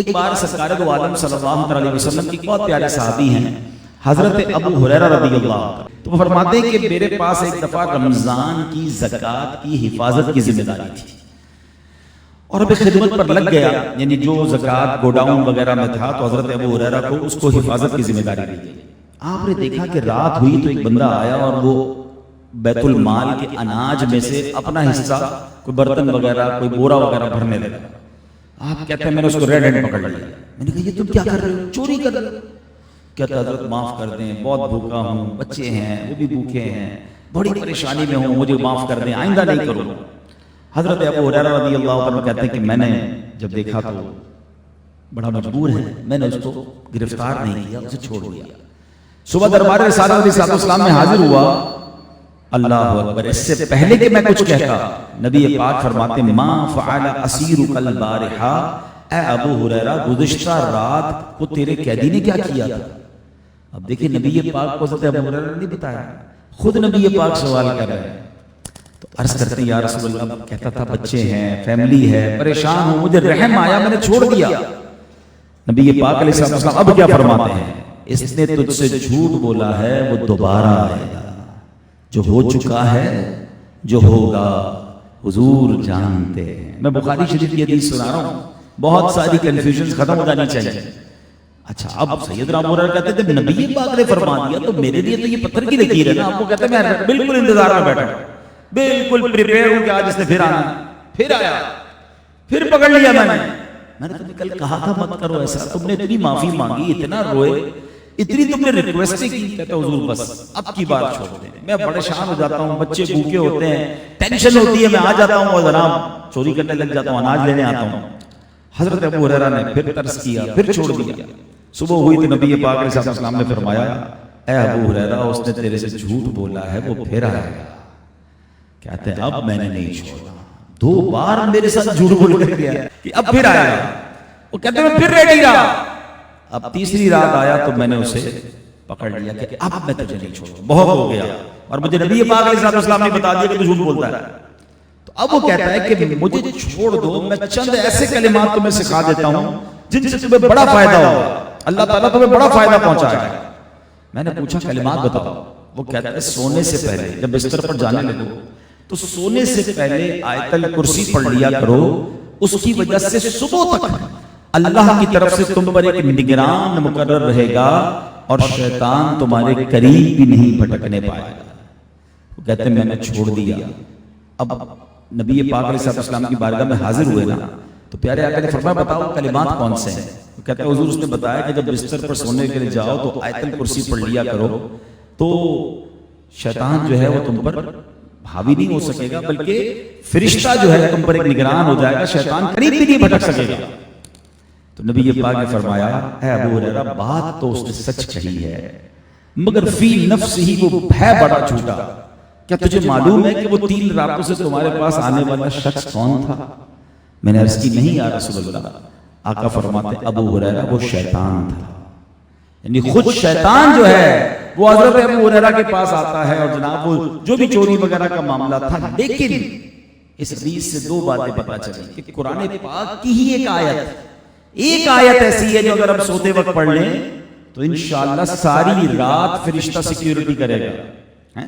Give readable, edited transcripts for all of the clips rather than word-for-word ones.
ایک بار سرکار دو عالم صلی اللہ علیہ وسلم کی بہت پیارے صحابی ہیں حضرت ابو ہریرہ رضی اللہ عنہ، تو وہ فرماتے ہیں کہ میرے پاس ایک دفعہ رمضان کی زکوٰۃ کی حفاظت کی ذمہ داری تھی اور اب خدمت پر لگ گیا، یعنی جو زکوٰۃ گوڈاؤن وغیرہ میں تھا تو حضرت ابو ہریرہ کو اس کو حفاظت کی ذمہ داری دی گئی۔ آپ نے دیکھا کہ رات ہوئی تو ایک بندہ آیا اور وہ بیت المال کے اناج میں سے اپنا حصہ، کوئی برتن وغیرہ کوئی بورا وغیرہ بھرنے لگا۔ آپ کہتے ہیں میں نے اس کو ریڈ ہینڈ پکڑ لیا، میں نے کہا یہ تم کیا کر رہے ہو، چوری کر رہے ہو؟ کہتا حضرت معاف کر دیں، بہت بھوکا ہوں، بچے ہیں وہ بھی بھوکے ہیں، بڑی پریشانی میں ہوں، مجھے معاف کر دیں، آئندہ نہیں کروں گا۔ حضرت ابو ہریرہ رضی اللہ عنہ کہتے ہیں کہ میں نے جب دیکھا تو بڑا مجبور ہے، میں نے اس کو گرفتار نہیں کیا، اسے چھوڑ دیا۔ صبح دربار رسالہ علیہ السلام میں حاضر ہوا۔ اللہ اکبر، اس سے پہلے کہ میں کچھ کہتا نبی پاک فرماتے ما فعل اسیرک البارحہ، اے ابو ہریرہ گزشتہ رات کو تیرے قیدی نے کیا کیا تھا؟ اب دیکھیں نبی پاک کو حضرت ابو ہریرہ نے نہیں بتایا، خود نبی پاک سوال کر رہے ہیں۔ تو عرض کرتے ہیں یا رسول اللہ، کہتا تھا بچے ہیں، فیملی ہے، پریشان ہوں، مجھے رحم آیا، میں نے چھوڑ دیا۔ نبی پاک علیہ السلام اب کیا فرماتے ہیں؟ اس نے تجھ سے جھوٹ بولا ہے، وہ دوبارہ آئے گا، جو ہو چکا ہے جو ہوگا حضور جانتے ہیں۔ میں بخاری شریف کی حدیث سنا رہا ہوں، بہت ساری کنفیوژنز ختم ہو جانی چاہیے۔ اچھا اب سیدنا ابو ہریرہ کہتے ہیں جب نبی پاک نے فرما دیا تو میرے لیے تو یہ پتھر کی لکیر ہے نا۔ آپ کو کہتے ہیں میں بالکل انتظار میں بیٹھا ہوں، بالکل پریپیئر ہوں کہ آج اس نے پھر آنا، پھر آیا، پھر پکڑ لیا میں نے تمہیں کل کہا تھا مت کرو ایسا، تم نے اتنی معافی مانگی، اتنا روئے، اتنی تم نے ریکویسٹ کی، کہتے حضور بس اب کی بات چھوڑ دیں، میں پریشان ہو جاتا ہوں، بچے بھوکے ہوتے ہیں، ٹینشن ہوتی ہے، میں آ جاتا ہوں اور جناب چوری کرنے لگ جاتا ہوں، اناج لینے آتا ہوں۔ حضرت ابو ہریرہ نے پھر ترس کیا، پھر چھوڑ دیا۔ صبح ہوئی تو نبی پاک علیہ السلام نے فرمایا اے ابو ہریرہ اس نے تیرے سے جھوٹ بولا ہے، وہ پھر آئے گا۔ کہتے ہیں اب میں نے نہیں چھوڑا، 2 بار میرے ساتھ جھوٹ بول کر گیا کہ اب پھر آئے گا۔ وہ کہتے ہیں میں پھر ریڈی رہا، اب تیسری رات آیا تو میں نے اسے پکڑ لیا کہ اب میں تجھے نہیں چھوڑوں، بہت ہو گیا، اور مجھے نبی پاک علیہ السلام نے بتا دیا کہ تو جھوٹ بولتا ہے۔ تو اب وہ کہتا ہے کہ مجھے چھوڑ دو، میں چند ایسے کلمات تمہیں سکھا دیتا ہوں جن سے تمہیں بڑا فائدہ ہوگا، اللہ تعالیٰ تمہیں بڑا فائدہ پہنچائے گا۔ میں نے پوچھا کلمات بتاؤ؟ وہ کہتا ہے سونے سے پہلے جب بستر پر جانے لگو تو سونے سے پہلے آیت الکرسی پڑھ لیا کرو، اس کی وجہ سے صبح تک اللہ کی طرف سے تم پر ایک نگران مقرر رہے گا اور شیطان تمہارے قریب بھی نہیں بھٹکنے پائے گا۔ وہ کہتے ہیں میں نے چھوڑ دیا۔ اب نبی پاک علیہ السلام کی بارگاہ میں حاضر ہوئے نا تو پیارے آقا نے فرمایا بتاؤ کلمات کون سے ہیں؟ وہ کہتے ہیں حضور اس نے بتایا کہ جب بستر پر سونے کے لیے جاؤ تو آیت الکرسی پڑھ لیا کرو، تو شیطان جو ہے وہ تم پر حاوی نہیں ہو سکے گا، بلکہ فرشتہ جو ہے تم پر ایک نگران ہو جائے گا، شیطان قریب بھی نہیں بھٹک سکے گا۔ تو نبی پاک نے فرمایا اے ابو ہریرہ بات تو اس نے سچ کہی ہے، مگر فی نفس ہی وہ ہے بڑا جھوٹا۔ کیا تجھے معلوم ہے کہ وہ 3 راتوں سے تمہارے پاس آنے والا شخص کون تھا؟ میں نے عرض کی نہیں یا رسول اللہ۔ آقا فرماتے ابو ہریرہ وہ شیطان تھا، یعنی خود شیطان جو ہے وہ حضرت ابو ہریرہ کے پاس آتا ہے، اور جناب وہ جو بھی چوری وغیرہ کا معاملہ تھا۔ لیکن اس حدیث سے 2 باتیں پتہ چلی کہ قرآن پاک کی ہی ایک آیت ایسی ہے جو اگر ہم سوتے وقت پڑھ لیں تو انشاءاللہ ساری رات فرشتہ سیکیورٹی کرے گا۔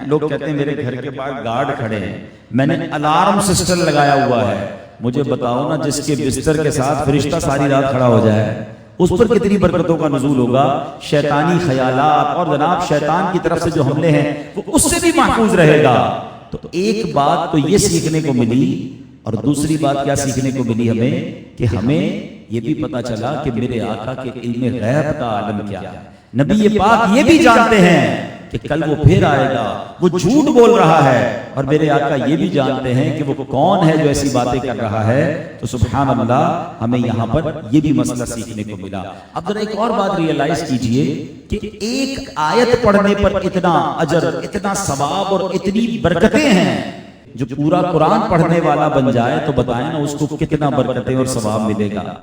لوگ کہتے ہیں میرے گھر کے باہر گارڈ کھڑے ہیں، میں نے الارم سسٹم لگایا ہوا ہے، مجھے بتاؤ نا جس کے بستر کے ساتھ فرشتہ ساری رات کھڑا ہو جائے اس پر کتنی برکتوں کا نزول ہوگا، شیطانی خیالات اور جناب شیطان کی طرف سے جو حملے ہیں وہ اس سے بھی محفوظ رہے گا۔ تو ایک بات تو یہ سیکھنے کو ملی، اور دوسری بات کیا سیکھنے کو ملی ہمیں کہ ہمیں یہ بھی پتا چلا کہ میرے آقا کے علم غیب کا عالم کیا ہے۔ نبی پاک یہ بھی جانتے ہیں کہ کل وہ پھر آئے گا، وہ جھوٹ بول رہا ہے، اور میرے آقا یہ بھی جانتے ہیں کہ وہ کون ہے جو ایسی باتیں کر رہا ہے۔ تو سبحان اللہ ہمیں یہاں پر یہ بھی مسئلہ سیکھنے کو ملا۔ اب ذرا ایک اور بات ریئلائز کیجئے کہ ایک آیت پڑھنے پر اتنا اجر، اتنا ثواب اور اتنی برکتیں ہیں، جو پورا قرآن پڑھنے والا بن جائے تو بتائیں نا اس کو کتنا برکتیں اور ثواب ملے گا۔